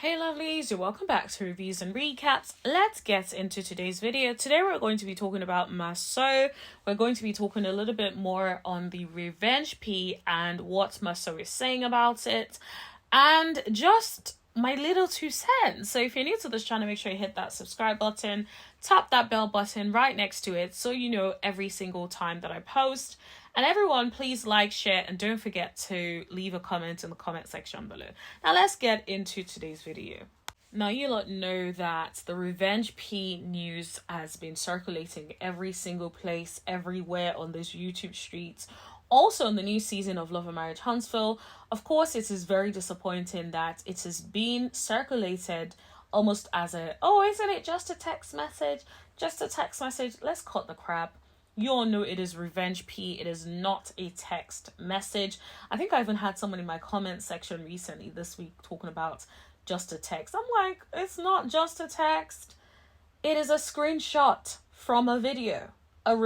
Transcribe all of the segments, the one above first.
Hey lovelies, you're welcome back to Reviews and Recaps. Let's get into today's video. Today we're going to be talking about Marsau. We're going to be talking a little bit more on the revenge P and what Marsau is saying about it. And just my little 2 cents. So if you're new to this channel, make sure you hit that subscribe button. Tap that bell button right next to it so you know every single time that I post. And everyone, please like, share, and don't forget to leave a comment in the comment section below. Now let's get into today's video. Now you lot know that the Revenge P news has been circulating every single place, everywhere on this YouTube streets. Also in the new season of Love and Marriage Huntsville. Of course, it is very disappointing that it has been circulated almost as a, oh, isn't it just a text message? Just a text message. Let's cut the crap. You all know it is Revenge P. It is not a text message. I think I even had someone in my comment section recently this week talking about just a text. I'm like, it's not just a text. It is a screenshot from a video. A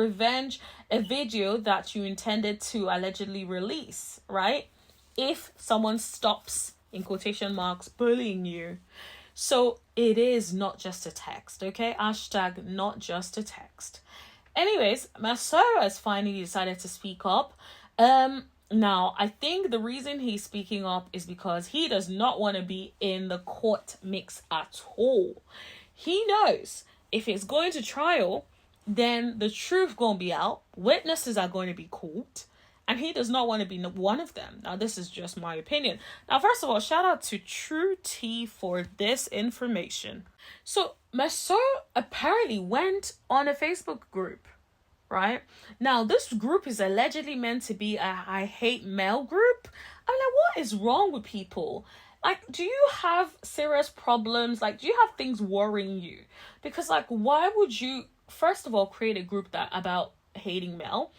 video that you intended to allegedly release, right? If someone stops, in quotation marks, bullying you. So it is not just a text, okay? Hashtag not just a text. Anyways, Masio has finally decided to speak up. Now, I think the reason he's speaking up is because he does not want to be in the court mix at all. He knows if it's going to trial, then the truth going to be out. Witnesses are going to be called. And he does not want to be one of them. Now, this is just my opinion. Now, first of all, shout out to True T for this information. So, Masio apparently went on a Facebook group, right? Now, this group is allegedly meant to be a I hate male group. I'm like, what is wrong with people? Like, do you have serious problems? Like, do you have things worrying you? Because, like, why would you, first of all, create a group that about hating male?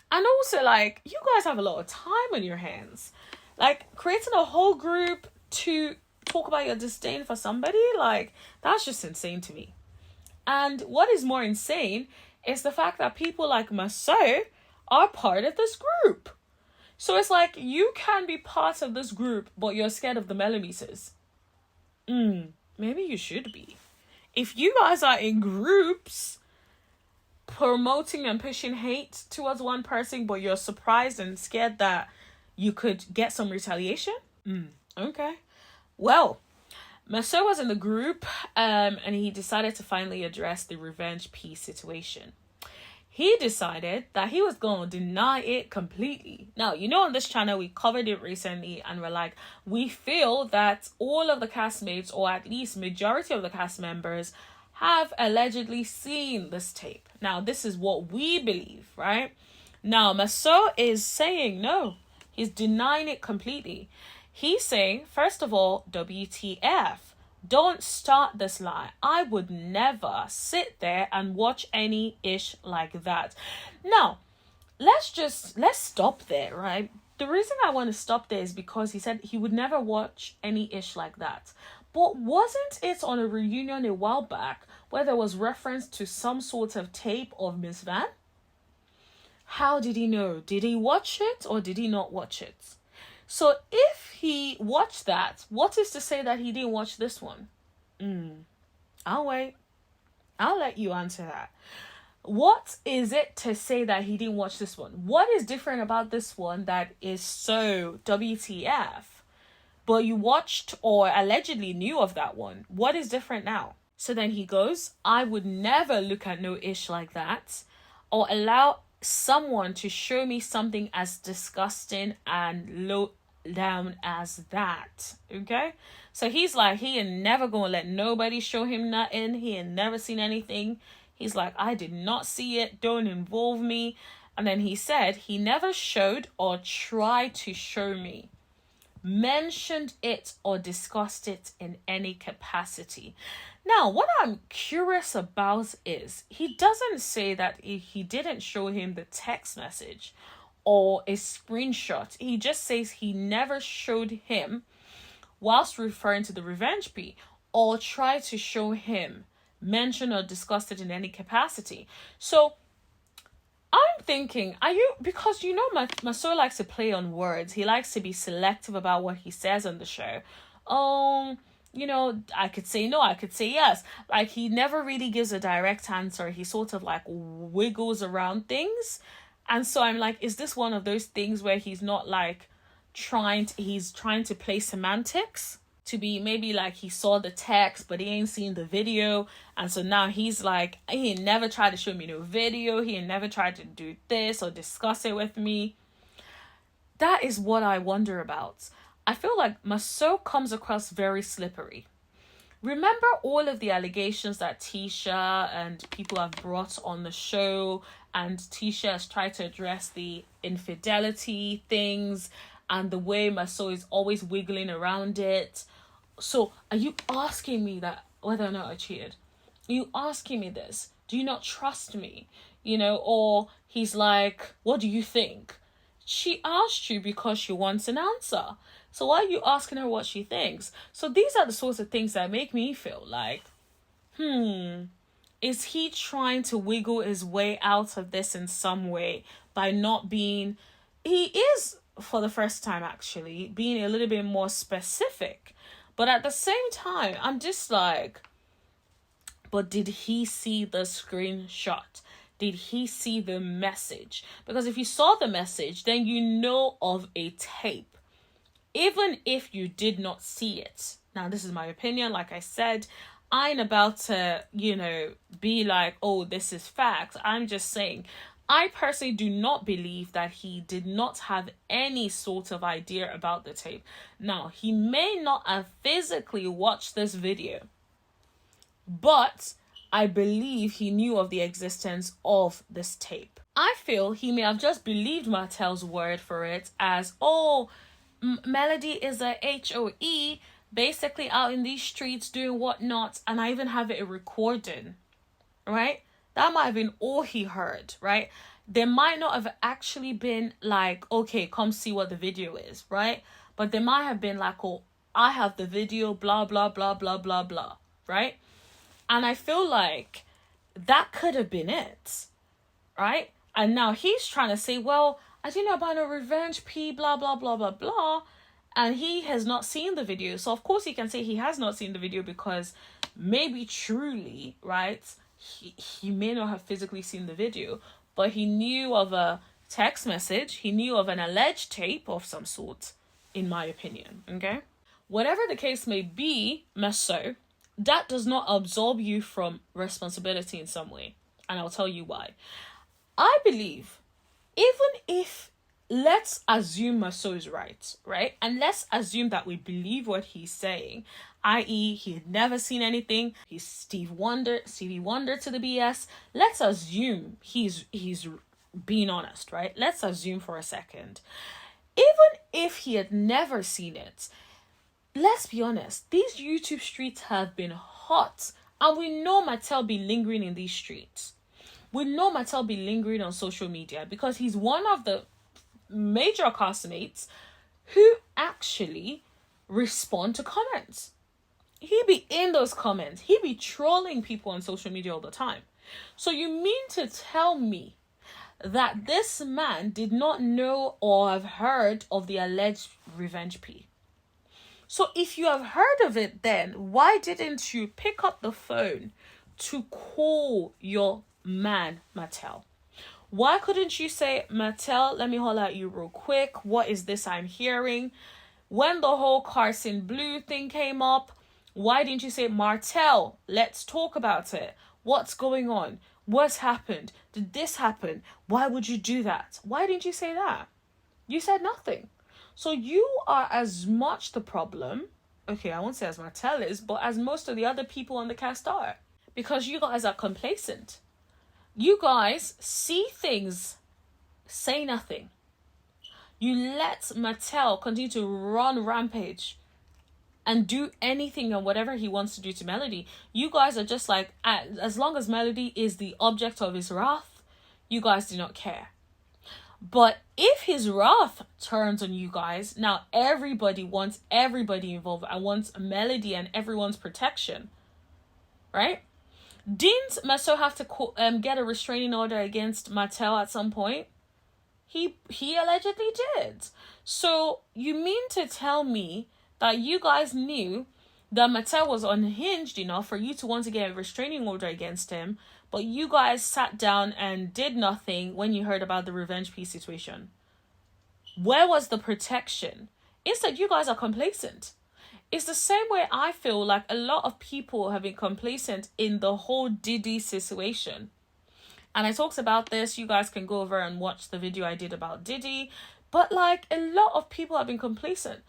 And also, like, you guys have a lot of time on your hands. Like, creating a whole group to talk about your disdain for somebody, like, that's just insane to me. And what is more insane is the fact that people like Masio are part of this group. So it's like, you can be part of this group, but you're scared of the millimeters. Maybe you should be. If you guys are in groups promoting and pushing hate towards one person, but you're surprised and scared that you could get some retaliation. Okay. Well, Masio was in the group and he decided to finally address the Revenge P situation. He decided that he was going to deny it completely. Now, you know, on this channel, we covered it recently and we're like, we feel that all of the castmates, or at least majority of the cast members, have allegedly seen this tape. Now, this is what we believe, right? Now, Masio is saying no. He's denying it completely. He's saying, first of all, WTF. Don't start this lie. I would never sit there and watch any ish like that. Now, let's stop there, right? The reason I want to stop there is because he said he would never watch any ish like that. But wasn't it on a reunion a while back where there was reference to some sort of tape of Miss Van? How did he know? Did he watch it or did he not watch it? So if he watched that, what is to say that he didn't watch this one? I'll wait. I'll let you answer that. What is it to say that he didn't watch this one? What is different about this one that is so WTF? But you watched or allegedly knew of that one. What is different now? So then he goes, I would never look at no ish like that or allow someone to show me something as disgusting and low down as that. Okay? So he's like, he ain't never gonna let nobody show him nothing. He ain't never seen anything. He's like, I did not see it. Don't involve me. And then he said he never showed or tried to show me, mentioned it or discussed it in any capacity. Now, what I'm curious about is he doesn't say that he didn't show him the text message or a screenshot. He just says he never showed him, whilst referring to the Revenge P, or tried to show him, mention or discussed it in any capacity. So I'm thinking, because you know Masio likes to play on words. He likes to be selective about what he says on the show. I could say no, I could say yes. Like, he never really gives a direct answer. He sort of like wiggles around things. And so I'm like, is this one of those things where he's not like he's trying to play semantics? To be maybe like he saw the text, but he ain't seen the video. And so now he's like, he never tried to show me no video. He never tried to do this or discuss it with me. That is what I wonder about. I feel like Masio comes across very slippery. Remember all of the allegations that Tisha and people have brought on the show, and Tisha has tried to address the infidelity things and the way Masio is always wiggling around it. So are you asking me that whether or not I cheated? Are you asking me this? Do you not trust me? Or he's like, what do you think? She asked you because she wants an answer. So why are you asking her what she thinks? So these are the sorts of things that make me feel like, is he trying to wiggle his way out of this in some way by not being, he is, for the first time actually, being a little bit more specific. But at the same time, I'm just like, but did he see the screenshot? Did he see the message? Because if you saw the message, then you know of a tape. Even if you did not see it. Now, this is my opinion. Like I said, I ain't about to, be like, oh, this is fact. I'm just saying, I personally do not believe that he did not have any sort of idea about the tape. Now, he may not have physically watched this video, but I believe he knew of the existence of this tape. I feel he may have just believed Martell's word for it as, oh, Melody is a HOE, basically out in these streets doing whatnot, and I even have it recorded, right? That might have been all he heard, right? There might not have actually been like, okay, come see what the video is, right? But there might have been like, oh, I have the video, blah, blah, blah, blah, blah, blah, right? And I feel like that could have been it, right? And now he's trying to say, well, I didn't know about a revenge P, blah, blah, blah, blah, blah. And he has not seen the video. So, of course, he can say he has not seen the video because maybe truly, right, he may not have physically seen the video, but he knew of a text message. He knew of an alleged tape of some sort, in my opinion, okay? Whatever the case may be, Masio, that does not absolve you from responsibility in some way. And I'll tell you why. I believe, even if, let's assume Masio is right? And let's assume that we believe what he's saying, i.e. he had never seen anything, he's Stevie Wonder to the BS. Let's assume he's being honest, right? Let's assume for a second. Even if he had never seen it, let's be honest, these YouTube streets have been hot, and we know Martell be lingering in these streets. We know Martell be lingering on social media because he's one of the major castmates who actually respond to comments. He be in those comments. He be trolling people on social media all the time. So you mean to tell me that this man did not know or have heard of the alleged revenge P? So if you have heard of it, then why didn't you pick up the phone to call your man, Martell? Why couldn't you say, Martell, let me holler at you real quick. What is this I'm hearing? When the whole Carson Blue thing came up, why didn't you say, Martell, let's talk about it. What's going on? What's happened? Did this happen? Why would you do that? Why didn't you say that? You said nothing. So you are as much the problem, okay, I won't say as Martell is, but as most of the other people on the cast are. Because you guys are complacent. You guys see things, say nothing. You let Martell continue to run rampage and do anything and whatever he wants to do to Melody. You guys are just like, as long as Melody is the object of his wrath, you guys do not care. But if his wrath turns on you guys, now everybody wants everybody involved and wants Melody and everyone's protection, right? Didn't Masio have to get a restraining order against Martell at some point? He allegedly did. So you mean to tell me that you guys knew that Martell was unhinged enough for you to want to get a restraining order against him, but you guys sat down and did nothing when you heard about the revenge P situation. Where was the protection? Instead, you guys are complacent. It's the same way I feel like a lot of people have been complacent in the whole Diddy situation. And I talked about this. You guys can go over and watch the video I did about Diddy. But like, a lot of people have been complacent.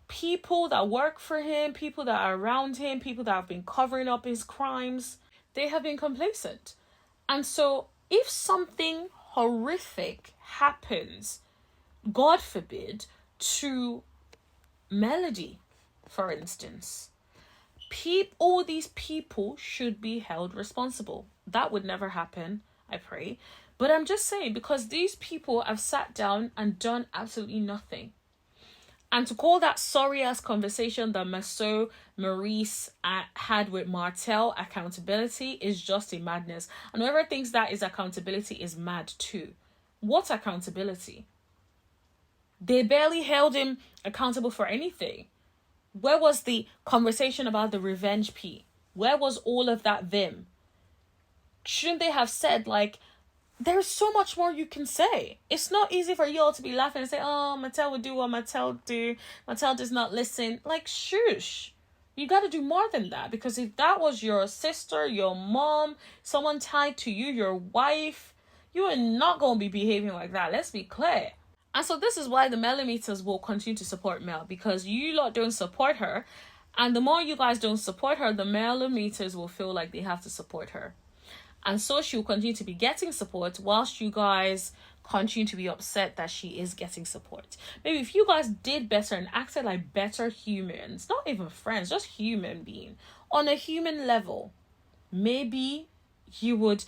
People that work for him, people that are around him, people that have been covering up his crimes, they have been complacent. And so if something horrific happens, God forbid, to Melody, for instance, all these people should be held responsible. That would never happen, I pray. But I'm just saying, because these people have sat down and done absolutely nothing. And to call that sorry-ass conversation that Masio, Maurice had with Martell accountability is just a madness. And whoever thinks that is accountability is mad too. What accountability? They barely held him accountable for anything. Where was the conversation about the revenge P? Where was all of that vim? Shouldn't they have said, like, there's so much more you can say. It's not easy for you all to be laughing and say, oh, Martell would do what Martell do. Martell does not listen. Like, shush. You got to do more than that. Because if that was your sister, your mom, someone tied to you, your wife, you are not going to be behaving like that. Let's be clear. And so this is why the millimeters will continue to support Mel. Because you lot don't support her. And the more you guys don't support her, the millimeters will feel like they have to support her. And so she will continue to be getting support whilst you guys continue to be upset that she is getting support. Maybe if you guys did better and acted like better humans, not even friends, just human being, on a human level, maybe you would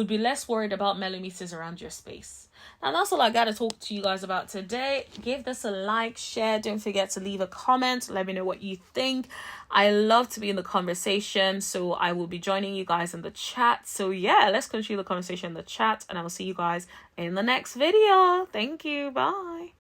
be less worried about millimeters around your space. And that's all I got to talk to you guys about today. Give this a like, share. Don't forget to leave a comment. Let me know what you think. I love to be in the conversation, so I will be joining you guys in the chat. So yeah, let's continue the conversation in the chat, and I will see you guys in the next video. Thank you. Bye.